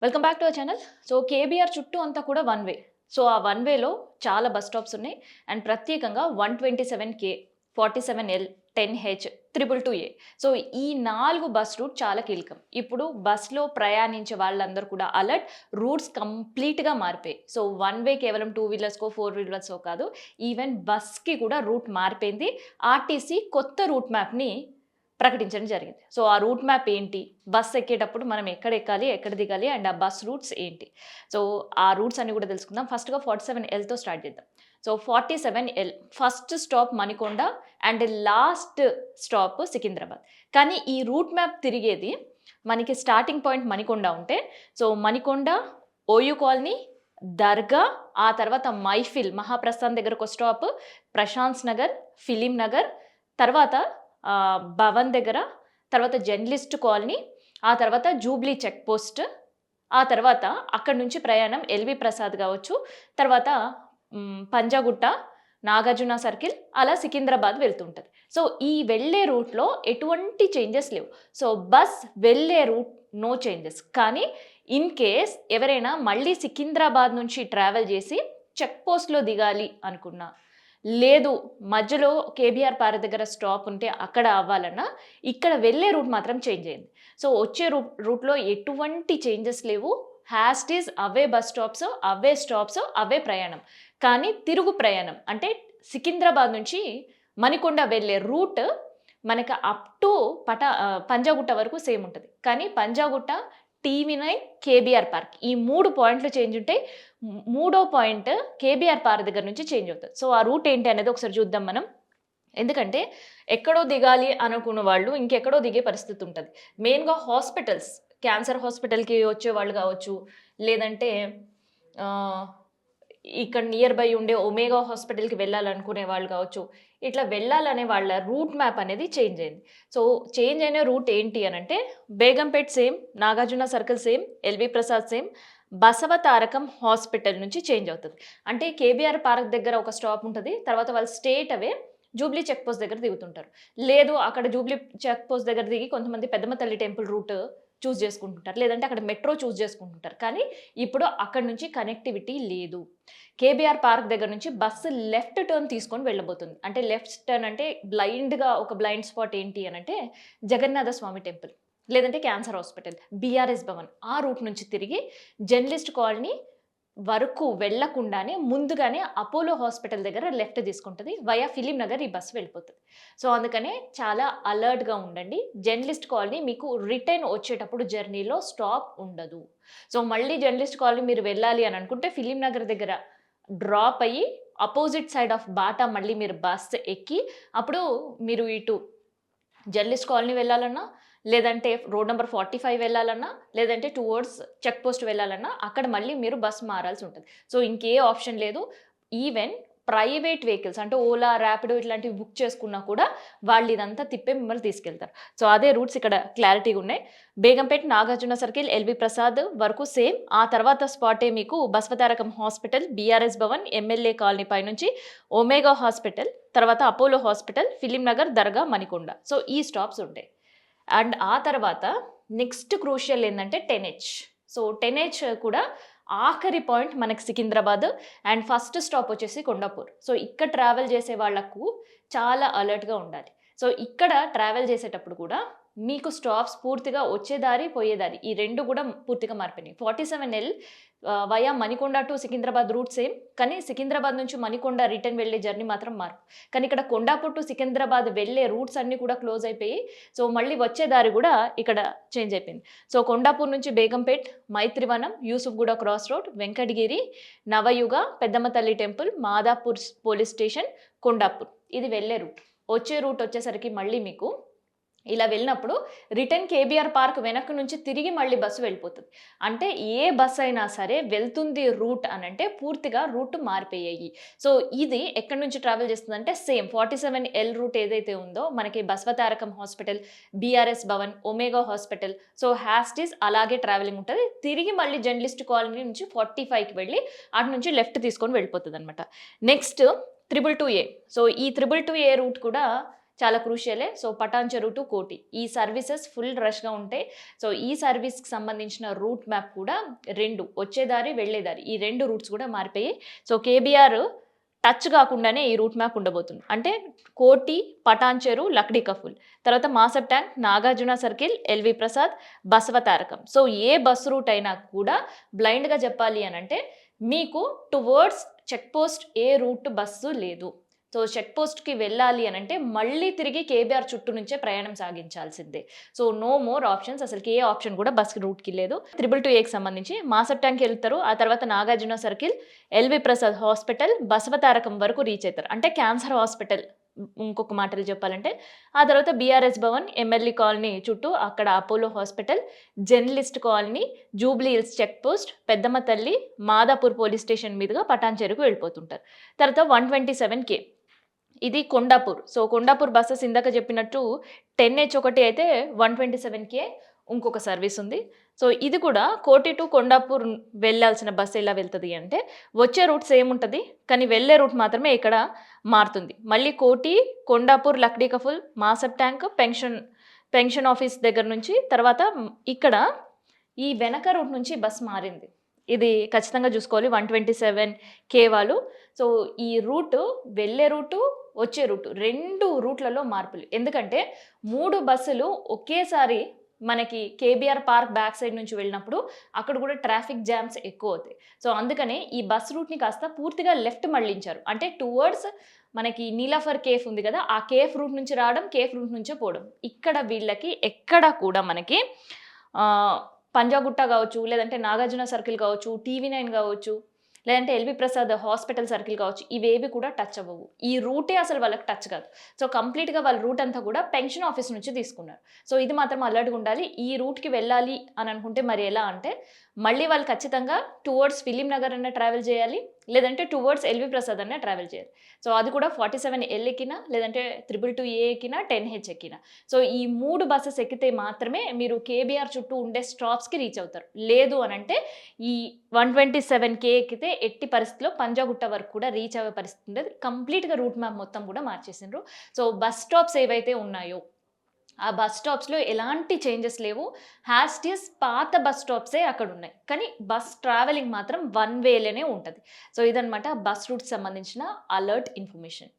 Welcome back to our channel. So, KBR చుట్టూ అంతా కూడా వన్ వే. సో, ఆ వన్ వేలో చాలా బస్ స్టాప్స్ ఉన్నాయి. అండ్ ప్రత్యేకంగా 127K, 47L, 10H, 222A. So, ఈ 4 బస్ రూట్ చాలా కీలకం. ఇప్పుడు బస్‌లో ప్రయాణించే వాళ్ళందరూ కూడా అలర్ట్. రూట్స్ కంప్లీట్‌గా మారిపోయాయి. సో, వన్ వే కేవలం 2 వీలర్స్‌కో, 4 వీలర్స్‌కో కాదు. ఈవెన్ బస్‌కి కూడా రూట్ మారిపోయింది. ఆర్టీసీ కొత్త రూట్ మ్యాప్‌ని ప్రకటించడం జరిగింది. సో, ఆ రూట్ మ్యాప్ ఏంటి? బస్ ఎక్కేటప్పుడు మనం ఎక్కడ ఎక్కాలి? ఎక్కడ దిగాలి? అండ్ ఆ బస్ రూట్స్ ఏంటి? సో, ఆ రూట్స్ అన్ని కూడా తెలుసుకుందాం. ఫస్ట్‌గా 47Lతో స్టార్ట్ చేద్దాం. So, 47L first stop Manikonda and last stop Secunderabad. కానీ ఈ రూట్ మ్యాప్ తిరిగేది మనకి స్టార్టింగ్ పాయింట్ మణికొండ ఉంటే, సో, మణికొండ, ఓయూ కాలనీ, దర్గా, ఆ తర్వాత మైఫిల్ మహాప్రస్థాన్ దగ్గర ఒక స్టాప్, ప్రశాంత్ నగర్, ఫిలిం నగర్, తర్వాత భవన్ దగ్గర, తర్వాత జర్నలిస్ట్ కాలనీ, ఆ తర్వాత జూబ్లీ చెక్ పోస్ట్, ఆ తర్వాత అక్కడి నుంచి ప్రయాణం ఎల్వి ప్రసాద్ కావచ్చు, తర్వాత పంజాగుట్ట, నాగార్జున సర్కిల్, అలా సికింద్రాబాద్ వెళ్తుంటుంది. సో, ఈ వెళ్ళే రూట్లో ఎటువంటి చేంజెస్ లేవు. సో, బస్ వెళ్ళే రూట్ నో చేంజెస్. కానీ ఇన్ కేస్ ఎవరైనా మళ్ళీ సికింద్రాబాద్ నుంచి ట్రావెల్ చేసి చెక్ పోస్ట్‌లో దిగాలి అనుకున్నా, లేదు మధ్యలో కేబీఆర్ పార్క్ దగ్గర స్టాప్ ఉంటే అక్కడ అవ్వాలన్నా, ఇక్కడ వెళ్ళే రూట్ మాత్రం చేంజ్ అయింది. సో, వచ్చే రూట్‌లో ఎటువంటి చేంజెస్ లేవు. యాస్ ఇట్ ఈజ్ అవే బస్ స్టాప్స్, అవే స్టాప్స్, అవే ప్రయాణం. కానీ తిరుగు ప్రయాణం అంటే సికింద్రాబాద్ నుంచి మణికొండ వెళ్ళే రూట్ మనకి అప్ టు పంజాగుట్ట వరకు సేమ్ ఉంటది. కానీ పంజాగుట్ట, టీవీ9, కేబీఆర్ పార్క్ ఈ 3 పాయింట్లు చేంజ్ ఉంటాయి. మూడో పాయింట్ కేబీఆర్ పార్క్ దగ్గర నుంచి చేంజ్ అవుతది. సో, ఆ రూట్ ఏంటి అనేది ఒకసారి చూద్దాం మనం. ఎందుకంటే ఎక్కడో దిగాలి అనుకున్న వాళ్ళు ఇంకెక్కడో దిగే పరిస్థితి ఉంటది. మెయిన్‌గా హాస్పిటల్స్, క్యాన్సర్ హాస్పిటల్‌కి వచ్చేవాళ్ళు కావచ్చు, లేదంటే ఆహ్, ఇక్కడ నియర్ బై ఉండే ఒమేగా హాస్పిటల్‌కి వెళ్ళాలనుకునే వాళ్ళు కావచ్చు. ఇట్లా వెళ్ళాలనే వాళ్ళ రూట్ మ్యాప్ అనేది చేంజ్ అయింది. సో, చేంజ్ అయిన రూట్ ఏంటి అనంటే Begumpet same, Nagarjuna circle same, LV Prasad same, Basava Tarakam hospital నుంచి చేంజ్ అవుతది. అంటే కేబీఆర్ పార్క్ దగ్గర ఒక స్టాప్ ఉంటది. తర్వాత వాళ్ళు స్ట్రెయిట్ అవే జూబ్లీ చెక్ పోస్ట్ దగ్గర దిగుతుంటారు. లేదు అక్కడ జూబ్లీ చెక్ పోస్ట్ దగ్గర దిగి కొంతమంది పెద్దమ్మ తల్లి టెంపుల్ రూట్ చూజ్ చేసుకుంటుంటారు. లేదంటే అక్కడ మెట్రో చూజ్ చేసుకుంటుంటారు. కానీ ఇప్పుడు అక్కడి నుంచి కనెక్టివిటీ లేదు. కేబీఆర్ పార్క్ దగ్గర నుంచి బస్సు లెఫ్ట్ టర్న్ తీసుకొని వెళ్ళబోతుంది. అంటే లెఫ్ట్ టర్న్ అంటే బ్లైండ్‌గా ఒక బ్లైండ్ స్పాట్ ఏంటి అనంటే జగన్నాథ స్వామి టెంపుల్, లేదంటే క్యాన్సర్ హాస్పిటల్, బీఆర్ఎస్ భవన్ ఆ రూట్ నుంచి తిరిగి జర్నలిస్ట్ కాలనీ వరకు వెళ్ళకుండానే ముందుగానే అపోలో హాస్పిటల్ దగ్గర లెఫ్ట్ తీసుకుంటది. వయా ఫిలిం నగర్ ఈ బస్సు వెళ్ళిపోతది. సో, అందుకనే చాలా అలర్ట్‌గా ఉండండి. జర్నలిస్ట్ కాలనీ మీకు రిటర్న్ వచ్చేటప్పుడు జర్నీలో స్టాప్ ఉండదు. సో, మళ్ళీ జర్నలిస్ట్ కాలనీ మీరు వెళ్ళాలి అని అనుకుంటే ఫిలిం నగర్ దగ్గర డ్రాప్ అయ్యి అపోజిట్ సైడ్ ఆఫ్ బాటా మళ్ళీ మీరు బస్ ఎక్కి అప్పుడు మీరు ఇటు జర్నలిస్ట్ కాలనీ వెళ్ళాలన్నా, లేదంటే రోడ్ నంబర్ 45 వెళ్ళాలన్నా, లేదంటే టువర్డ్స్ చెక్ పోస్ట్ వెళ్ళాలన్నా, అక్కడ మళ్ళీ మీరు బస్ మారాల్సుంటది. సో, ఇంకే ఆప్షన్ లేదు. ఈవెన్ ప్రైవేట్ వెహికల్స్ అంటే ఓలా, ర్యాపిడో ఇట్లాంటివి బుక్ చేసుకున్నా కూడా వాళ్ళిదంతా తిప్పి మిమ్మల్ని తీసుకెళ్తారు. సో, అదే రూట్స్ ఇక్కడ క్లారిటీగున్నాయి. బేగంపేట్, నాగార్జున సర్కిల్, ఎల్వి ప్రసాద్ వరకు సేమ్. ఆ తర్వాత స్పాటే మీకు Basavatarakam hospital, BRS Bhavan, MLA colony పైనుంచి ఒమేగా హాస్పిటల్, తర్వాత అపోలో హాస్పిటల్, ఫిలిం నగర్, దర్గా, మణికొండ. సో, ఈ స్టాప్స్ ఉంటాయి. అండ్ ఆ తర్వాత నెక్స్ట్ క్రూషియల్ ఏందంటే 10H. సో, 10H కూడా ఆఖరి పాయింట్ మనకి సికింద్రాబాద్ అండ్ ఫస్ట్ స్టాప్ వచ్చేసి కొండాపూర్. సో, ఇక్కడ ట్రావెల్ చేసే వాళ్ళకు చాలా అలర్ట్‌గా ఉండాలి. సో, ఇక్కడ ట్రావెల్ చేసేటప్పుడు కూడా మీకు స్టాప్స్ పూర్తిగా వచ్చే దారి, పోయే దారి ఈ 2 కూడా పూర్తిగా మారిపోయినాయి. 47L via Manikonda to Secunderabad route same. కానీ సికింద్రాబాద్ నుంచి మణికొండ రిటర్న్ వెళ్ళే జర్నీ మాత్రం మార్పు. కానీ ఇక్కడ కొండాపూర్ టు సికింద్రాబాద్ వెళ్ళే రూట్స్ అన్నీ కూడా క్లోజ్ అయిపోయి, సో, మళ్ళీ వచ్చే దారి కూడా ఇక్కడ చేంజ్ అయిపోయింది. సో, కొండాపూర్ నుంచి బేగంపేట్, మైత్రివనం, యూసుఫ్‌గూడ క్రాస్ రోడ్, వెంకటగిరి, నవయుగ, పెద్దమ్మ తల్లి temple, Madhapur police station, Kondapur ఇది వెళ్ళే రూట్. వచ్చే రూట్ వచ్చేసరికి మళ్ళీ మీకు ఇలా వెళ్ళినప్పుడు రిటర్న్ కేబీఆర్ పార్క్ వెనక్కి నుంచి తిరిగి మళ్ళీ బస్సు వెళ్ళిపోతది. అంటే ఏ బస్ అయినా సరే వెళ్తుంది రూట్ అనంటే పూర్తిగా రూట్ మారిపోయాయి. సో, ఇది ఎక్కడి నుంచి ట్రావెల్ చేస్తుందంటే సేమ్ 47L రూట్ ఏదైతే ఉందో మనకి Basavatarakam hospital, BRS Bhavan, Omega hospital, so, as it is అలాగే ట్రావెలింగ్ ఉంటది. తిరిగి మళ్ళీ జర్నలిస్ట్ కాలనీ నుంచి 45కి వెళ్ళి అటు నుంచి లెఫ్ట్ తీసుకొని వెళ్ళిపోతదనమాట. Next 222A. సో, ఈ 222A రూట్ కూడా చాలా క్రూషియలే. సో పటాన్ చెరు టు కోటి ఈ సర్వీసెస్ ఫుల్ రష్గా ఉంటాయి. సో ఈ సర్వీస్కి సంబంధించిన రూట్ మ్యాప్ కూడా 2 వచ్చేదారి వెళ్ళేదారి ఈ 2 రూట్స్ కూడా మారిపోయి సో కేబీఆర్ టచ్ కాకుండానే ఈ రూట్ మ్యాప్ ఉండబోతుంది. అంటే కోటి, పటాన్ చెరు, లక్డీ కఫుల్, తర్వాత Masab Tank, Nagarjuna circle, LV Prasad, Basava Tarakam. So ఏ బస్ రూట్ అయినా కూడా బ్లైండ్గా చెప్పాలి అని అంటే మీకు టువర్డ్స్ చెక్ పోస్ట్ ఏ రూట్ బస్సు లేదు. సో చెక్ పోస్ట్కి వెళ్ళాలి అని అంటే మళ్ళీ తిరిగి కేబీఆర్ చుట్టూ నుంచే ప్రయాణం సాగించాల్సిందే. సో నో మోర్ ఆప్షన్స్, అసలు ఏ ఆప్షన్ కూడా బస్ రూట్కి లేదు. 222Aకి సంబంధించి మాసబ్ ట్యాంక్ వెళ్తారు, ఆ తర్వాత Nagarjuna circle, LV Prasad hospital, Basavatarakam వరకు రీచ్ అవుతారు. అంటే క్యాన్సర్ హాస్పిటల్ ఇంకొక మాటలు చెప్పాలంటే. ఆ తర్వాత బీఆర్ఎస్ భవన్, ఎమ్మెల్యే కాలనీ చుట్టూ అక్కడ Apollo hospital, journalist colony, Jubilee Hills check post, Peddamma Talli, Madhapur police station మీదుగా పటాన్ చెరుకు వెళ్ళిపోతుంటారు. తర్వాత 127K ఇది కొండాపూర్. సో కొండాపూర్ బస్సెస్ ఇందాక చెప్పినట్టు 10H ఒకటి అయితే 127K ఇంకొక సర్వీస్ ఉంది. సో ఇది కూడా కోటి టు కొండాపూర్ వెళ్ళాల్సిన బస్సు ఎలా వెళ్తుంది అంటే వచ్చే రూట్ సేమ్ ఉంటుంది, కానీ వెళ్ళే రూట్ మాత్రమే ఇక్కడ మారుతుంది. మళ్ళీ Koti, Kondapur, Lakdi Kapul, Masab Tank, pension office దగ్గర నుంచి తర్వాత ఇక్కడ ఈ వెనక రూట్ నుంచి బస్ మారింది. ఇది ఖచ్చితంగా చూసుకోవాలి 127K వాళ్ళు. సో ఈ రూటు వెళ్ళే రూటు, వచ్చే రూటు 2 రూట్లలో మార్పులు. ఎందుకంటే 3 బస్సులు ఒకేసారి మనకి కేబీఆర్ పార్క్ బ్యాక్ సైడ్ నుంచి వెళ్ళినప్పుడు అక్కడ కూడా ట్రాఫిక్ జామ్స్ ఎక్కువ అవుతాయి. సో అందుకనే ఈ బస్ రూట్ని కాస్త పూర్తిగా లెఫ్ట్ మళ్ళించారు. అంటే టువర్డ్స్ మనకి నీలాఫర్ కేఫ్ ఉంది కదా, ఆ కేఫ్ రూట్ నుంచి రావడం, కేఫ్ రూట్ నుంచే పోవడం. ఇక్కడ వీళ్ళకి ఎక్కడ కూడా మనకి పంజాగుట్ట కావచ్చు, లేదంటే నాగార్జున సర్కిల్ కావచ్చు, టీవీ9 కావచ్చు, లేదంటే ఎల్వి ప్రసాద్ హాస్పిటల్ సర్కిల్ కావచ్చు, ఇవేవి కూడా టచ్ అవ్వవు. ఈ రూటే అసలు వాళ్ళకి టచ్ కాదు. సో కంప్లీట్గా వాళ్ళ రూట్ అంతా కూడా పెన్షన్ ఆఫీస్ నుంచి తీసుకున్నారు. సో ఇది మాత్రం అలర్ట్గా ఉండాలి. ఈ రూట్కి వెళ్ళాలి అని అనుకుంటే మరి ఎలా అంటే మళ్ళీ వాళ్ళు ఖచ్చితంగా టువర్డ్స్ ఫిలిం నగర్ అన్న ట్రావెల్ చేయాలి, లేదంటే టువర్డ్స్ ఎల్వి ప్రసాద్ అన్న ట్రావెల్ చేయాలి. సో అది కూడా 47L ఎక్కినా, లేదంటే 222A ఎక్కినా, 10H ఎక్కినా. సో ఈ 3 బస్సెస్ ఎక్కితే మాత్రమే మీరు కేబీఆర్ చుట్టూ ఉండే స్టాప్స్కి రీచ్ అవుతారు. లేదు అని అంటే ఈ 127K ఎక్కితే ఎట్టి పరిస్థితిలో పంజాగుట్ట వరకు కూడా రీచ్ అయ్యే పరిస్థితి ఉండదు. కంప్లీట్గా రూట్ మ్యాప్ మొత్తం కూడా మార్చేసిండ్రు. సో బస్ స్టాప్స్ ఏవైతే ఉన్నాయో ఆ బస్ స్టాప్స్లో ఎలాంటి చేంజెస్ లేవు. హ్యాస్టియస్ పాత బస్ స్టాప్సే అక్కడ ఉన్నాయి, కానీ బస్ ట్రావెలింగ్ మాత్రం 1 వేలోనే ఉంటుంది. సో ఇదనమాట బస్ రూట్కి సంబంధించిన అలర్ట్ ఇన్ఫర్మేషన్.